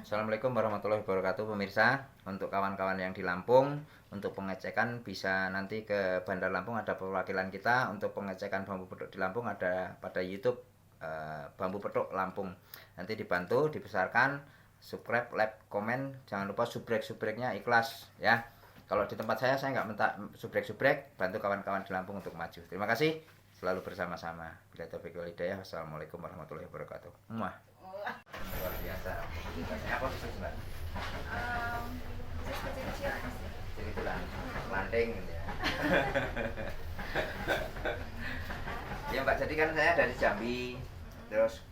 Assalamualaikum warahmatullahi wabarakatuh pemirsa. Untuk kawan-kawan yang di Lampung, untuk pengecekan bisa nanti ke Bandar Lampung, ada perwakilan kita. Untuk pengecekan bambu petuk di Lampung ada pada YouTube bambu petuk Lampung. Nanti dibantu, dibesarkan, subscribe, like, komen. Jangan lupa subrek-subreknya ikhlas ya. Kalau di tempat saya nggak minta subrek-subrek. Bantu kawan-kawan di Lampung untuk maju. Terima kasih. Selalu bersama-sama. Bila taufiq wal hidayah. Wassalamualaikum warahmatullahi wabarakatuh. Muah. Luar biasa. Ceritanya apa sih Mbak? Bisnis kecil-kecil pasti. Cerita landing gitu ya. Ya Mbak, jadi kan saya dari Jambi, terus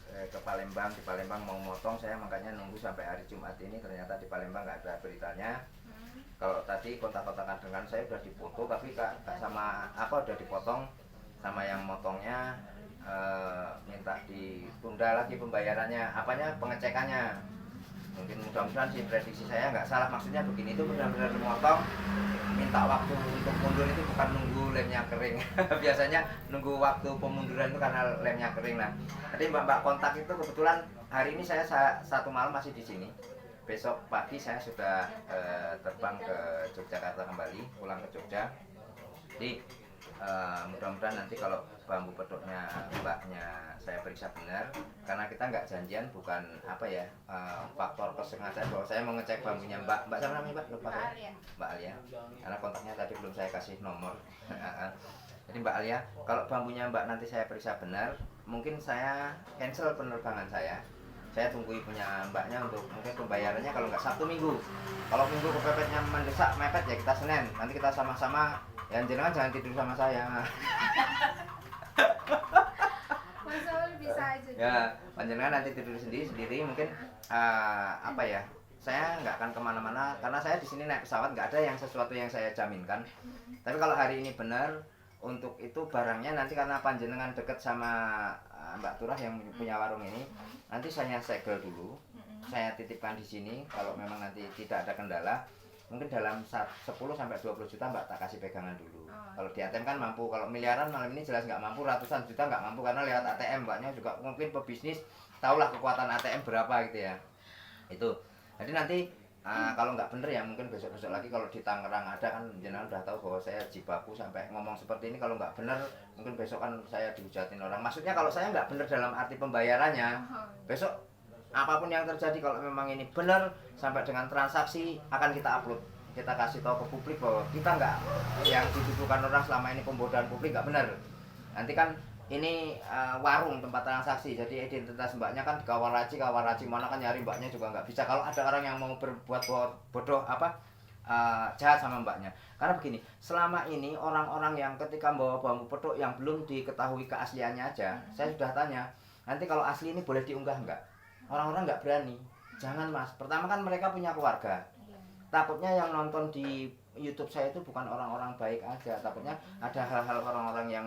ke Palembang. Di Palembang mau motong, saya makanya nunggu sampai hari Jumat ini. Ternyata di Palembang nggak ada beritanya. Kalau tadi kontak-kontakan dengan saya udah dipoto, tapi kak sama apa udah dipotong sama yang motongnya. Minta ditunda lagi pembayarannya, pengecekannya. Mungkin mudah-mudahan sih prediksi saya nggak salah, maksudnya begini, itu benar-benar memotong, minta waktu untuk mundur itu bukan nunggu lemnya kering. Biasanya nunggu waktu pemunduran itu karena lemnya kering. Nah, tadi mbak kontak itu kebetulan hari ini saya satu malam masih di sini. Besok pagi saya sudah terbang ke Yogyakarta kembali, pulang ke Jogja. Jadi mudah-mudahan nanti kalau bambu petuknya mbaknya saya periksa benar, karena kita nggak janjian, bukan faktor kesengajaan bahwa saya mau ngecek bambunya mbak siapa namanya mbak, lupa saya. Mbak Alia, karena kontaknya tadi belum saya kasih nomor. Jadi Mbak Alia, kalau bambunya mbak nanti saya periksa benar, mungkin saya cancel penerbangan saya tunggu punya mbaknya untuk mungkin pembayarannya kalau nggak Sabtu Minggu. Kalau Minggu kepepetnya mendesak mepet ya kita Senin, nanti kita sama-sama. Yang jangan tidur sama saya. Masalah bisa aja. Ya, panjenengan nanti tidur sendiri mungkin saya nggak akan kemana-mana karena saya di sini naik pesawat, nggak ada yang sesuatu yang saya jaminkan. Tapi kalau hari ini benar, untuk itu barangnya nanti karena panjenengan deket sama Mbak Turah yang punya warung ini, nanti saya segel dulu, saya titipkan di sini. Kalau memang nanti tidak ada kendala, mungkin dalam 10-20 juta mbak tak kasih pegangan dulu. Kalau di ATM kan mampu, kalau miliaran malam ini jelas nggak mampu, ratusan juta nggak mampu karena lewat ATM. Mbaknya juga mungkin pebisnis, tahulah kekuatan ATM berapa gitu ya. Itu jadi nanti kalau nggak bener ya mungkin besok-besok lagi. Kalau di Tangerang ada kan jenengan udah tahu bahwa saya jibaku sampai ngomong seperti ini. Kalau nggak bener mungkin besok kan saya dihujatin orang. Maksudnya kalau saya nggak bener dalam arti pembayarannya, besok apapun yang terjadi, kalau memang ini benar sampai dengan transaksi akan kita upload, kita kasih tahu ke publik bahwa kita nggak, yang dituduhkan orang selama ini pembodohan publik nggak benar. Nanti kan ini warung tempat transaksi, jadi identitas mbaknya kan kawaraci mana kan nyari mbaknya juga nggak bisa kalau ada orang yang mau berbuat bodoh jahat sama mbaknya. Karena begini, selama ini orang-orang yang ketika membawa bambu petuk yang belum diketahui keasliannya aja, saya sudah tanya, nanti kalau asli ini boleh diunggah nggak? Orang-orang nggak berani. Jangan mas, pertama kan mereka punya keluarga, takutnya yang nonton di YouTube saya itu bukan orang-orang baik aja, takutnya ada hal-hal orang-orang yang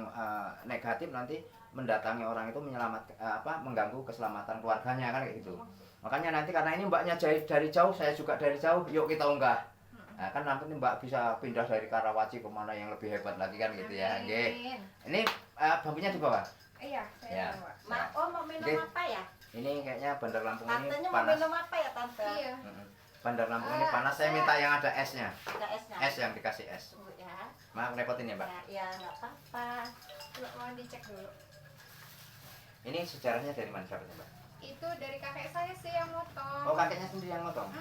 negatif nanti mendatangi orang itu mengganggu keselamatan keluarganya kan kayak gitu. Makanya nanti karena ini mbaknya dari jauh, saya juga dari jauh, yuk kita unggah. Nah, kan nanti mbak bisa pindah dari Karawaci kemana yang lebih hebat lagi kan gitu ya. Oke. Ini bambunya di bawah. Iya, saya bawa. Mau minum apa ya? Ini kayaknya Bandar Lampung ini Katanya mau panas. minum apa ya tante? Iya. Bandar Lampung ini panas. Saya minta yang ada esnya. Ada esnya. Es yang dikasih es. Ya. Maaf repotin ya Mbak. Ya nggak apa-apa. Coba mau dicek dulu. Ini sejarahnya dari mana sahabatnya Mbak? Itu dari kakek saya sih yang motong. Oh kakeknya sendiri yang motong?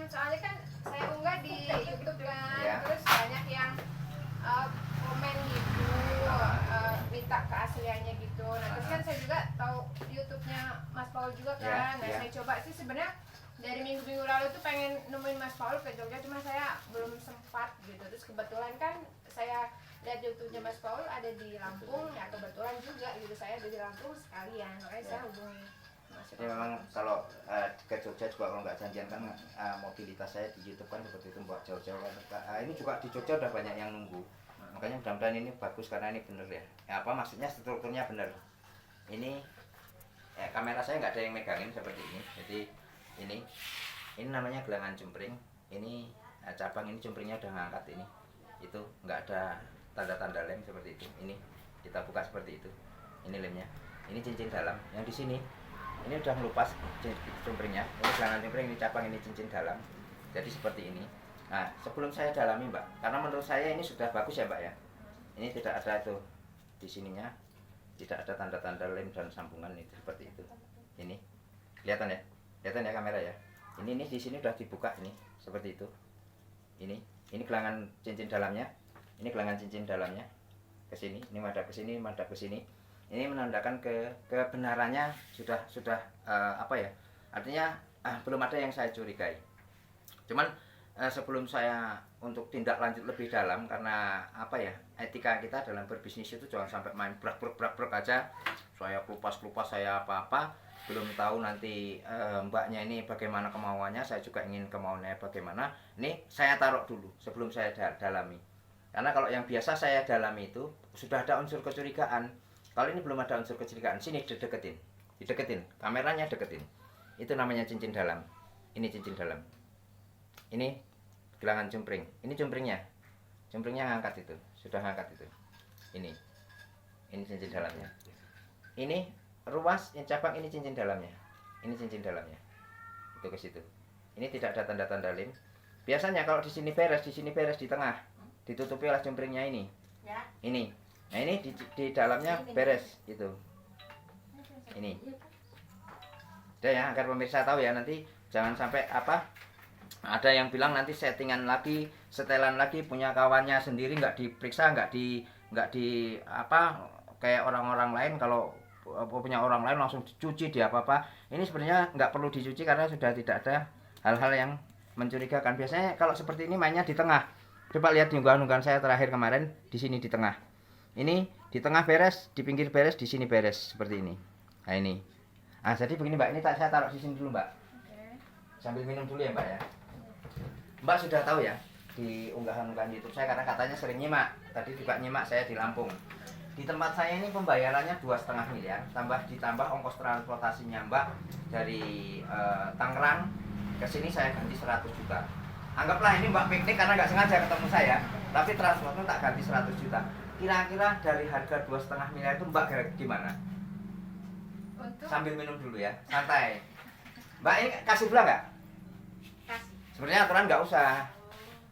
Soalnya kan saya unggah di YouTube kan, Ya. terus banyak yang komen gitu, minta keasliannya gitu. Nah terus kan saya juga tahu YouTube-nya Mas Paul juga kan. Nah saya coba sih sebenarnya dari minggu-minggu lalu tuh pengen nemuin Mas Paul ke Jogja, cuma saya belum sempat gitu. Terus kebetulan kan saya lihat YouTube-nya Mas Paul ada di Lampung, ya kebetulan juga gitu, saya ada di Lampung sekalian, makanya saya hubungi Mas Jadi memang kalau ke Jogja juga kalau nggak janjian kan mobilitas saya di YouTube kan seperti itu Mbak, jauh-jauh kan. Ini juga di Jogja udah banyak yang nunggu. Makanya mudah-mudahan ini bagus karena ini bener ya. Maksudnya strukturnya bener. Ini kamera saya nggak ada yang megangin seperti ini. Jadi ini namanya gelangan jumpring. Ini cabang ini jumpringnya udah ngangkat ini. Itu nggak ada tanda-tanda lem seperti itu. Ini kita buka seperti itu. Ini lemnya. Ini cincin dalam. Yang di sini ini udah melupas cungkringnya. Ini gelangan cungkring, ini cabang, ini cincin dalam. Jadi seperti ini. Nah, sebelum saya dalami Mbak, karena menurut saya ini sudah bagus ya Mbak ya. Ini tidak ada itu di sininya, tidak ada tanda-tanda lem dan sambungan itu seperti itu. Ini kelihatan ya kamera ya. Ini di sini udah dibuka ini seperti itu. Ini gelangan cincin dalamnya. Ini gelangan cincin dalamnya ke sini. Ini madhab ke sini, madhab ke sini. Ini menandakan kebenarannya sudah apa ya? Artinya belum ada yang saya curigai. Cuman sebelum saya untuk tindak lanjut lebih dalam, karena apa ya, etika kita dalam berbisnis itu jangan sampai main brak aja. Saya kelupas saya apa belum tahu nanti mbaknya ini bagaimana kemauannya, saya juga ingin kemauannya bagaimana. Ini saya taruh dulu sebelum saya dalami. Karena kalau yang biasa saya dalami itu sudah ada unsur kecurigaan. Kalau ini belum ada unsur kecurigaan, sini dideketin, kameranya deketin. Itu namanya cincin dalam. Ini cincin dalam. Ini gelangan cungkring. Ini cungkringnya ngangkat itu, sudah ngangkat itu. Ini cincin dalamnya. Ini ruas, ini cabang, ini cincin dalamnya. Ini cincin dalamnya. Itu ke situ. Ini tidak ada tanda-tanda lem. Biasanya kalau di sini beres di tengah, ditutupi oleh cungkringnya ini. Ya. Ini. Nah ini di dalamnya beres itu. Ini. Udah ya, agar pemirsa tahu ya, nanti jangan sampai apa ada yang bilang nanti settingan lagi, setelan lagi, punya kawannya sendiri nggak diperiksa, nggak di apa kayak orang-orang lain. Kalau punya orang lain langsung dicuci di apa-apa. Ini sebenarnya nggak perlu dicuci karena sudah tidak ada hal-hal yang mencurigakan. Biasanya kalau seperti ini mainnya di tengah. Coba lihat di unggahan-unggahan saya terakhir kemarin, di sini di tengah. Ini di tengah beres, di pinggir beres, di sini beres seperti ini. Nah ini. Ah jadi begini Mbak, ini saya taruh di sini dulu Mbak. Oke. Sambil minum dulu ya Mbak ya. Mbak sudah tahu ya di unggahan-unggahan YouTube saya, karena katanya sering nyimak. Tadi juga nyimak saya di Lampung. Di tempat saya ini pembayarannya 2,5 miliar, ditambah ongkos transportasinya Mbak dari Tangerang ke sini saya ganti 100 juta. Anggaplah ini Mbak piknik karena nggak sengaja ketemu saya, tapi transportnya tak ganti 100 juta. Kira-kira dari harga 2,5 miliar itu Mbak gimana? Untuk Sambil minum dulu ya, santai. Mbak ini kasih gula nggak? Kasih. Sebenarnya aturan nggak usah.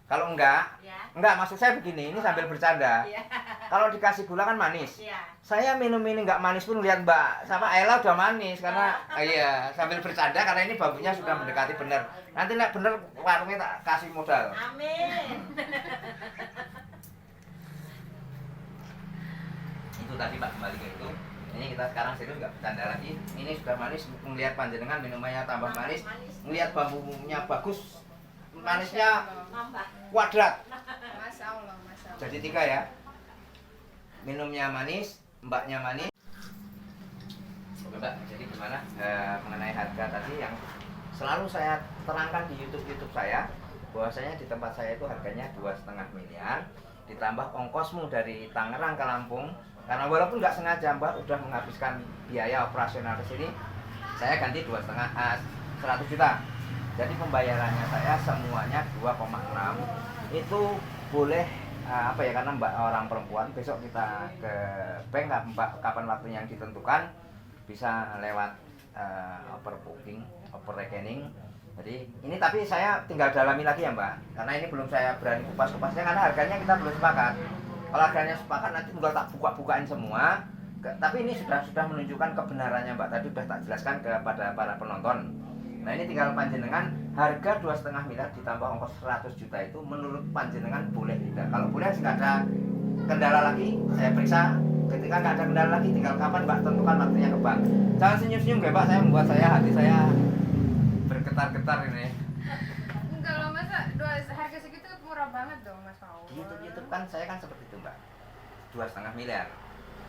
Kalau enggak, maksud saya begini, ini sambil bercanda. Ya. Kalau dikasih gula kan manis. Ya. Saya minum ini nggak manis pun lihat Mbak sama Ella udah manis karena iya sambil bercanda karena ini bambunya sudah mendekati bener. Nanti nek bener warungnya tak kasih modal. Amin. Itu tadi Mbak, kembali ke itu. Ini kita sekarang serius nggak bercanda lagi. Ini sudah manis, melihat panjenengan minumannya tambah manis, melihat bambunya bagus, manisnya Nambah. kuadrat. Masya Allah. Jadi 3 ya. Minumnya manis, mbaknya manis. Oke Mbak, jadi gimana mengenai harga tadi yang selalu saya terangkan di YouTube saya, bahwasanya di tempat saya itu harganya 2,5 miliar, ditambah ongkosmu dari Tangerang ke Lampung. Karena walaupun nggak sengaja Mbak udah menghabiskan biaya operasional ke sini, saya ganti 100 juta. Jadi pembayarannya saya semuanya 2,6. Itu boleh apa ya, karena Mbak orang perempuan, besok kita ke bank Mbak kapan waktunya yang ditentukan, bisa lewat overbooking, overreckoning. Jadi ini tapi saya tinggal dalami lagi ya Mbak, karena ini belum saya berani kupas-kupasnya karena harganya kita belum sepakat. Kalau harganya sepakat nanti tinggal tak buka-bukain semua. Tapi ini sudah menunjukkan kebenarannya Mbak, tadi sudah tak jelaskan kepada para penonton. Nah ini tinggal panjenengan, harga 2,5 miliar ditambah ongkos 100 juta itu menurut panjenengan boleh tidak? Kalau boleh nggak ada kendala lagi, saya periksa. Ketika nggak ada kendala lagi, tinggal kapan Mbak tentukan waktunya ke bank. Jangan senyum-senyum ya Pak, saya membuat hati saya bergetar-getar ini. Enggak loh, masa harga segitu murah banget dong Mas Paul. Di YouTube kan saya kan seperti itu Mbak, 2,5 miliar.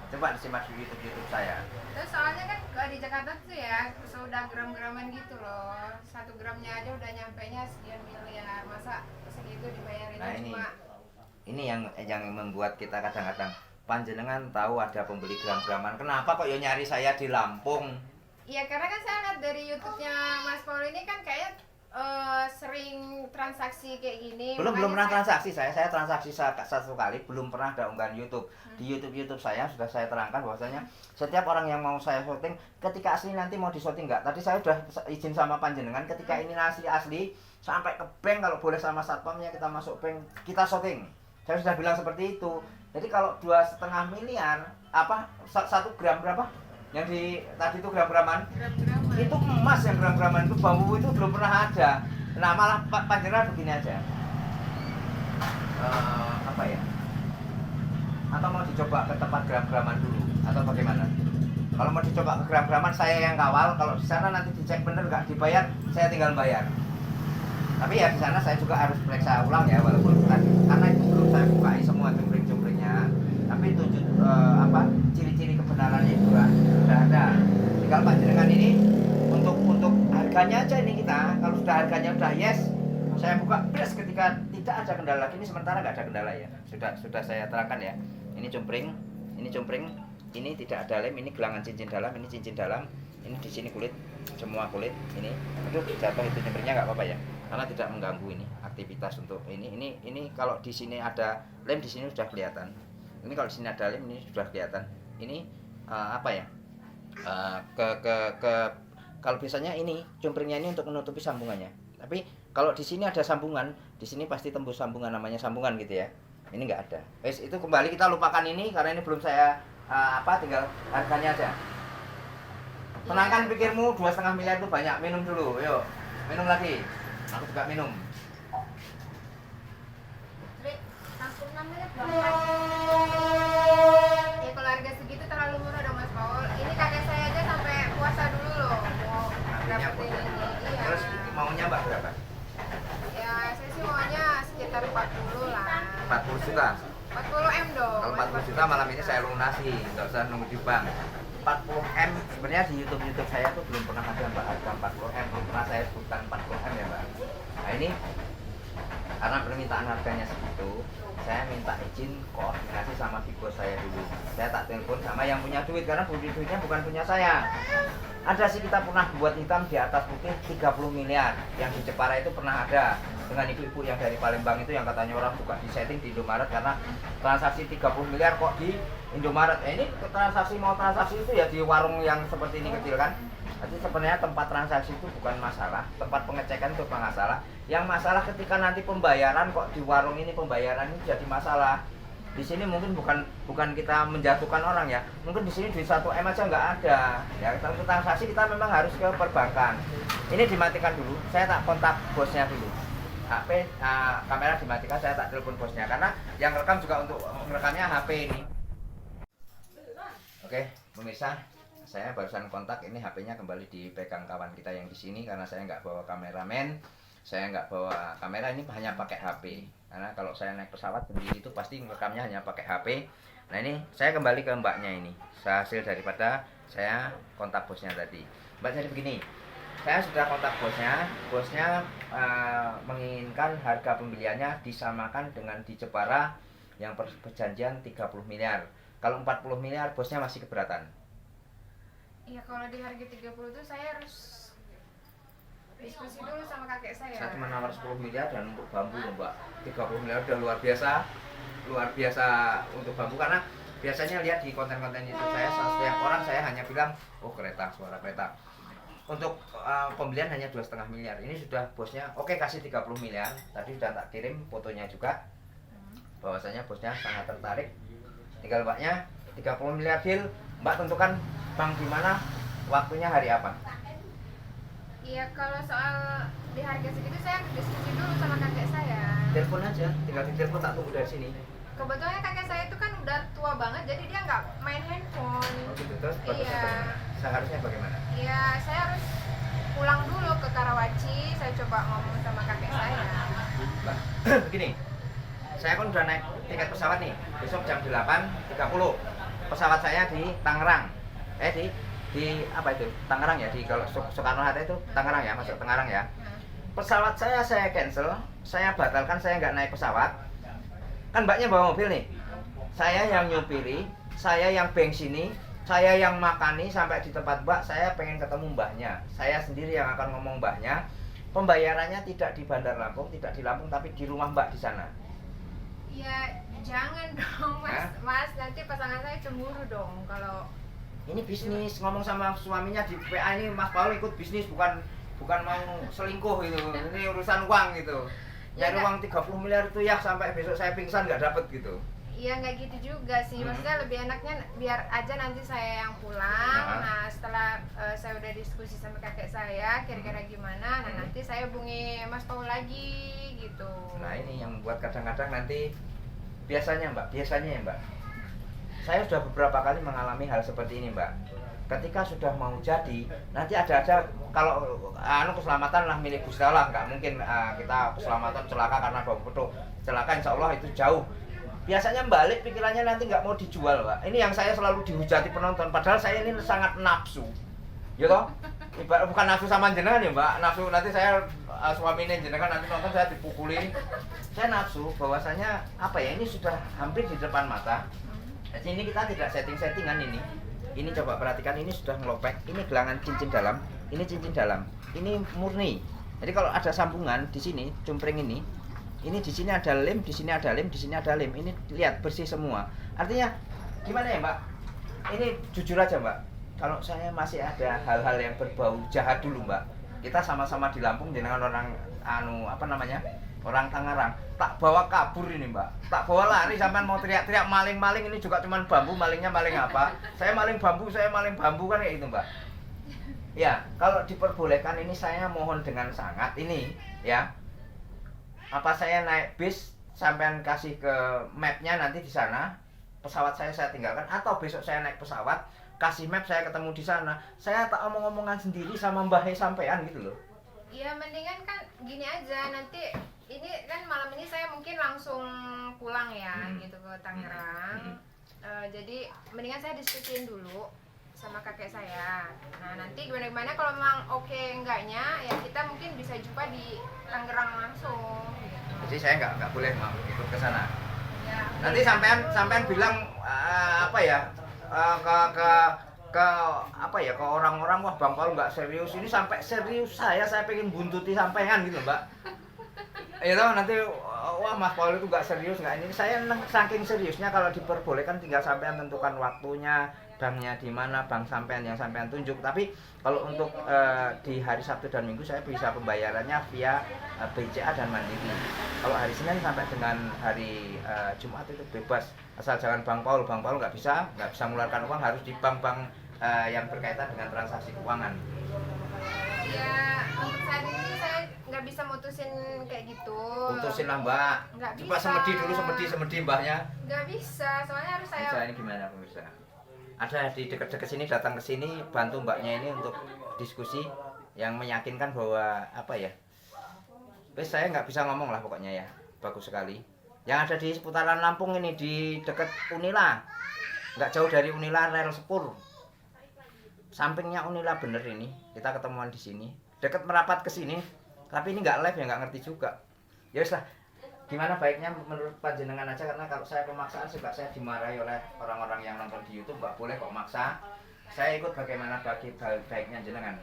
Coba disimak di YouTube saya. Terus soalnya kan kalau di Jakarta tuh ya sudah gram-graman gitu loh. 1 gramnya aja udah nyampenya sekian miliar. Masa segitu dibayarin Nah ini cuma yang membuat kita kadang-kadang, panjenengan tahu ada pembeli gram-graman, kenapa kok ya nyari saya di Lampung? Iya karena kan saya lihat dari YouTube-nya Mas Paul ini kan kayak sering transaksi kayak gini. Belum makanya pernah saya- transaksi. Saya transaksi satu kali, belum pernah ada unggahan YouTube. Di YouTube saya sudah saya terangkan bahwasanya setiap orang yang mau saya syuting, ketika asli nanti mau di-syuting enggak. Tadi saya sudah izin sama panjenengan, ketika ini asli sampai ke bank, kalau boleh sama satpamnya kita masuk bank, kita syuting. Saya sudah bilang seperti itu. Jadi kalau 2,5 miliar, apa 1 gram berapa? Yang di tadi itu gram-graman, gram-graman. itu emas yang gram-graman itu, bambu itu belum pernah ada. Nah malah panjenengan begini aja, apa ya, atau mau dicoba ke tempat gram-graman dulu atau bagaimana? Kalau mau dicoba ke gram-graman saya yang kawal, kalau di sana nanti dicek bener nggak dibayar, saya tinggal bayar. Tapi ya di sana saya juga harus periksa ulang ya, walaupun karena itu belum saya bukai semua jumpring-jumringnya, tapi tunjuk apa ciri-ciri kebenarannya itu sudah ada. Tinggal panjenengan ini untuk harganya aja ini kita, kalau sudah harganya udah yes, saya buka plus ketika tidak ada kendala. Ini sementara nggak ada kendala ya, sudah saya terangkan ya. Ini jumpring, ini tidak ada lem, ini gelangan cincin dalam, ini cincin dalam, ini di sini kulit, semua kulit ini. Aduh jatuh itu jumpringnya nggak apa-apa ya, karena tidak mengganggu ini aktivitas untuk ini kalau di sini ada lem, di sini sudah kelihatan. Ini kalau di sini ada lem, ini sudah kelihatan. Ini apa ya? Kalau biasanya ini jumpringnya ini untuk menutupi sambungannya. Tapi kalau di sini ada sambungan, di sini pasti tembus sambungan, namanya sambungan gitu ya. Ini nggak ada. Wes itu kembali kita lupakan ini karena ini belum saya tinggal harganya aja. Tenangkan pikirmu, 2,5 miliar itu banyak. Minum dulu, yuk. Minum lagi. Aku juga minum. Trik, langsung 6 miliar Ya kalau harga segitu terlalu murah dong Mas Paul. Ini kakek saya aja sampai puasa dulu loh mau Artinya dapetin apa? ini. Iya. Terus maunya mbak berapa? Ya saya sih maunya sekitar 40 lah. 40 juta. 40 M dong. Kalau Mas 40 juta malam ini saya lunasi, nggak usah nunggu di bank. 40 M sebenarnya di YouTube saya tuh belum pernah ada mbak harga 40 M, belum pernah saya sebutkan 40 M ya mbak. Nah ini karena permintaan harganya segitu, saya minta izin koordinasi sama bos saya dulu. Saya tak telepon sama yang punya duit karena duitnya bukan punya saya. Ada sih kita pernah buat hitam di atas putih 30 miliar yang di Jepara itu pernah ada dengan ibu-ibu yang dari Palembang itu yang katanya orang buka di setting di Indomaret karena transaksi 30 miliar kok di Indomaret. Ini transaksi mau transaksi itu ya di warung yang seperti ini kecil kan. Jadi sebenarnya tempat transaksi itu bukan masalah, tempat pengecekan itu bukan masalah. Yang masalah ketika nanti pembayaran kok di warung ini pembayaran ini jadi masalah. Di sini mungkin bukan kita menjatuhkan orang ya, mungkin di sini duit 1 M aja nggak ada. Ya untuk transaksi kita memang harus ke perbankan. Ini dimatikan dulu, saya tak kontak bosnya dulu. HP, kamera dimatikan, saya tak telepon bosnya karena yang rekam juga untuk merekamnya HP ini. Oke, pemirsa, saya barusan kontak, ini HP-nya kembali dipegang kawan kita yang di sini karena saya nggak bawa kameramen, saya nggak bawa kamera, ini hanya pakai HP. Karena kalau saya naik pesawat sendiri itu pasti rekamnya hanya pakai HP. Nah ini saya kembali ke mbaknya ini, hasil daripada saya kontak bosnya tadi. Mbak jadi begini, saya sudah kontak bosnya menginginkan harga pembeliannya disamakan dengan di Jepara yang perjanjian 30 miliar. Kalau 40 miliar bosnya masih keberatan. Iya kalau di harga 30 itu saya harus diskusi dulu sama kakek saya. Saya cuma nawar 10 miliar dan untuk bambu loh mbak, 30 miliar udah luar biasa untuk bambu. Karena biasanya lihat di konten-konten itu saya setiap orang saya hanya bilang oh kereta, suara kereta. Untuk pembelian hanya 2,5 miliar. Ini sudah bosnya oke kasih 30 miliar. Tadi sudah tak kirim fotonya juga bahwasanya bosnya sangat tertarik. Tinggal mbaknya 30 miliar deal. Mbak tentukan bank di mana, waktunya hari apa? Iya kalau soal di harga segitu saya harus diskusi dulu sama kakek saya. Telepon aja, tinggal di telepon, tak tunggu dari sini. Kebetulan kakek saya itu kan udah tua banget jadi dia nggak main handphone. Oh gitu, terus Iya. Seharusnya bagaimana? Iya saya harus pulang dulu ke Karawaci. Saya coba ngomong sama kakek saya. Mbak, begini, saya kan udah naik tiket pesawat nih, besok jam 8.30 pesawat saya di Tangerang. Di apa itu? Tangerang ya, di kalau Soekarno-Hatta itu Tangerang ya, masuk Tangerang ya. Pesawat saya cancel, saya batalkan, saya nggak naik pesawat. Kan mbaknya bawa mobil nih, saya yang nyupiri, saya yang bensini, saya yang makani sampai di tempat mbak. Saya pengen ketemu mbahnya, saya sendiri yang akan ngomong mbahnya. pembayarannya tidak di Bandar Lampung, tidak di Lampung, tapi di rumah Mbak di sana. Ya jangan dong mas, Hah? mas nanti pasangan saya cemburu dong kalau Ini bisnis, ngomong sama suaminya di PA ini, Mas Paul ikut bisnis, bukan mau selingkuh gitu. Ini urusan uang gitu. Ya, Nyari uang 30 miliar itu ya sampai besok saya pingsan nggak dapet gitu. Iya nggak gitu juga sih, maksudnya lebih enaknya biar aja nanti saya yang pulang. Nah setelah saya udah diskusi sama kakek saya kira-kira gimana, nah nanti saya hubungi Mas Paul lagi gitu. Nah ini yang membuat kadang-kadang nanti biasanya ya Mbak, saya sudah beberapa kali mengalami hal seperti ini Mbak. Ketika sudah mau jadi, nanti ada kalau keselamatan lah milik Gusti Allah, nggak mungkin kita keselamatan celaka karena bawa foto. Celaka insya Allah itu jauh. Biasanya balik pikirannya nanti nggak mau dijual Mbak. Ini yang saya selalu dihujati penonton, padahal saya ini sangat nafsu. Ya toh? Bukan nafsu sama jenengan ya Mbak, nafsu nanti saya suami ini jenengan nanti nonton saya dipukuli. Saya nafsu bahwasanya apa ya, ini sudah hampir di depan mata. Jadi ini kita tidak setting-settingan ini. Ini coba perhatikan, ini sudah ngelopek, ini gelangan cincin dalam, ini cincin dalam, ini murni. Jadi kalau ada sambungan di sini, cumpring ini di sini ada lem, di sini ada lem, di sini ada lem. Ini lihat bersih semua. Artinya gimana ya Mbak? Ini jujur aja Mbak. Kalau saya masih ada hal-hal yang berbau jahat dulu Mbak. Kita sama-sama di Lampung dengan orang orang Tangerang, tak bawa kabur ini Mbak, tak bawa lari sampai mau teriak-teriak maling-maling, ini juga cuman bambu, malingnya maling apa? Saya maling bambu kan kayak gitu Mbak. Ya, kalau diperbolehkan ini saya mohon dengan sangat ini ya. Apa saya naik bis sampean kasih ke mapnya nanti di sana, pesawat saya tinggalkan, atau besok saya naik pesawat kasih map saya ketemu di sana, saya tak omong-omongan sendiri sama Mbah sampean gitu loh. Iya mendingan kan gini aja, nanti ini kan malam ini saya mungkin langsung pulang ya gitu ke Tangerang. Jadi mendingan saya diskusiin dulu sama kakek saya. Nah nanti gimana kalau memang oke enggaknya ya kita mungkin bisa jumpa di Tangerang langsung. Gitu. Jadi saya nggak boleh mau ikut ke sana. Ya, Nanti sampean bilang ke orang-orang, wah Bang Paul nggak serius, ini sampai serius saya pengen buntuti sampean gitu Mbak. Ya toh nanti wah Mas Paul itu nggak serius nggak ini, saya saking seriusnya kalau diperbolehkan tinggal sampean tentukan waktunya, banknya di mana, bank sampean yang sampean tunjuk. Tapi kalau untuk di hari Sabtu dan Minggu saya bisa pembayarannya via BCA dan Mandiri. Kalau hari Senin sampai dengan hari Jumat itu bebas, asal jangan Bang Paul nggak bisa mengeluarkan uang, harus di bank-bank yang berkaitan dengan transaksi keuangan. Ya untuk saat ini saya nggak bisa mutusin kayak gitu. Putusin lah Mbak. Nggak Coba bisa. semedi Mbahnya. Nggak bisa, soalnya harus saya. Bisa ini gimana pemirsa? Ada di dekat-dekat sini, datang ke sini bantu Mbaknya ini untuk diskusi yang meyakinkan bahwa apa ya? Wes saya nggak bisa ngomong lah pokoknya ya. Bagus sekali. Yang ada di seputaran Lampung ini di dekat Unila. Nggak jauh dari Unila, rel Sepur. Sampingnya Unila bener ini. Kita ketemuan di sini. Dekat merapat ke sini. Tapi ini nggak live ya, nggak ngerti juga. Ya wes lah. Gimana baiknya menurut panjenengan aja, karena kalau saya pemaksaan juga saya dimarahi oleh orang-orang yang nonton di YouTube, nggak boleh kok maksa. Saya ikut bagaimana baiknya jenengan.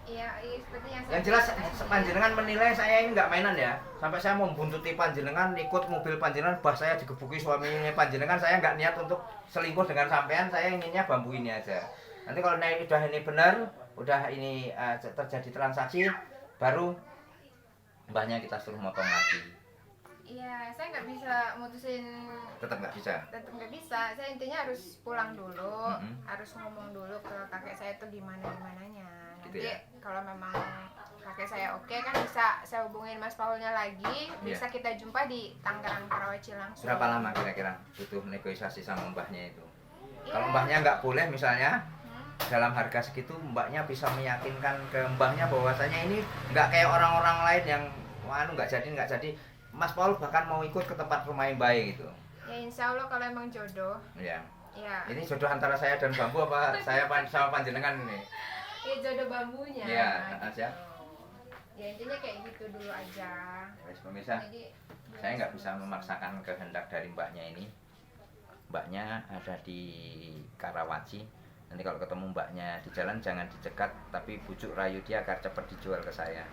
Iya, seperti yang Yang jelas panjenengan menilai saya ini nggak mainan ya. Sampai saya mau buntuti panjenengan, ikut mobil panjenengan, bah saya digebuki suaminya panjenengan. Saya nggak niat untuk selingkuh dengan sampean, saya inginnya bambu ini aja. Nanti kalau udah ini benar, udah ini terjadi transaksi, baru mbahnya kita suruh motong lagi. Iya, saya nggak bisa mutusin. Tetap nggak bisa. Tetap nggak bisa. Saya intinya harus pulang dulu, harus ngomong dulu ke kakek saya tuh gimananya. Nanti Gitu ya? kalau memang kakek saya oke kan bisa saya hubungin Mas Paulnya lagi, bisa kita jumpa di Tangerang Karawaci langsung. Berapa lama kira-kira butuh negosiasi sama mbahnya itu? Iya. Kalau mbahnya nggak boleh misalnya dalam harga segitu, mbaknya bisa meyakinkan ke mbahnya bahwasanya ini nggak kayak orang-orang lain yang nggak jadi. Mas Paul bahkan mau ikut ke tempat rumah yang baik gitu. Ya insya Allah kalau emang jodoh. Iya. Ya. Ini jodoh antara saya dan bambu apa saya sama panjenengan ini? Ya jodoh bambunya. Iya, gitu. aja. Ya intinya kayak gitu dulu aja. Guys, pemirsa, Jadi saya nggak bisa memaksakan kehendak dari mbaknya ini. Mbaknya ada di Karawaci. Nanti kalau ketemu mbaknya di jalan jangan dicegat, tapi bujuk rayu dia agar cepat dijual ke saya.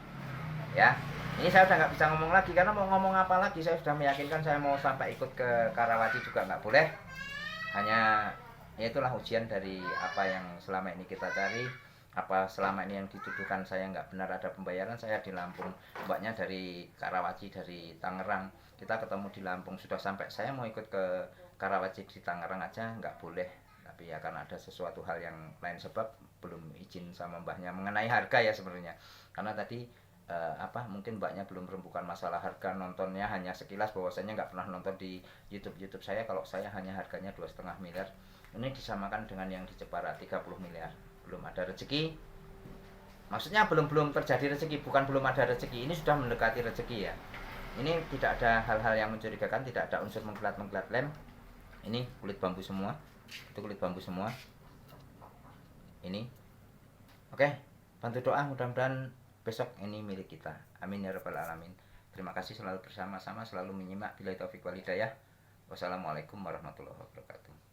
ya. Ini saya udah nggak bisa ngomong lagi karena mau ngomong apa lagi, saya sudah meyakinkan saya mau sampai ikut ke Karawaci juga nggak boleh. Hanya ya itulah ujian dari apa yang selama ini kita cari, apa selama ini yang dituduhkan saya nggak benar ada pembayaran. Saya di Lampung, mbaknya dari Karawaci, dari Tangerang, kita ketemu di Lampung, sudah sampai saya mau ikut ke Karawaci di Tangerang aja nggak boleh. Tapi ya karena ada sesuatu hal yang lain sebab belum izin sama mbahnya mengenai harga ya sebenarnya, karena tadi mungkin mbaknya belum rembukan masalah harga, nontonnya hanya sekilas, bahwasanya nggak pernah nonton di YouTube saya. Kalau saya hanya harganya 2,5 miliar, ini disamakan dengan yang di Jepara 30 miliar. Belum ada rezeki, maksudnya belum terjadi rezeki, bukan belum ada rezeki, ini sudah mendekati rezeki ya. Ini tidak ada hal-hal yang mencurigakan, tidak ada unsur mengkilat lem. Ini kulit bambu semua, itu kulit bambu semua ini. Oke, bantu doa mudah-mudahan besok ini milik kita. Amin ya rabbal alamin. Terima kasih selalu bersama-sama, selalu menyimak. Billahi taufiq wal hidayah. Wassalamualaikum warahmatullahi wabarakatuh.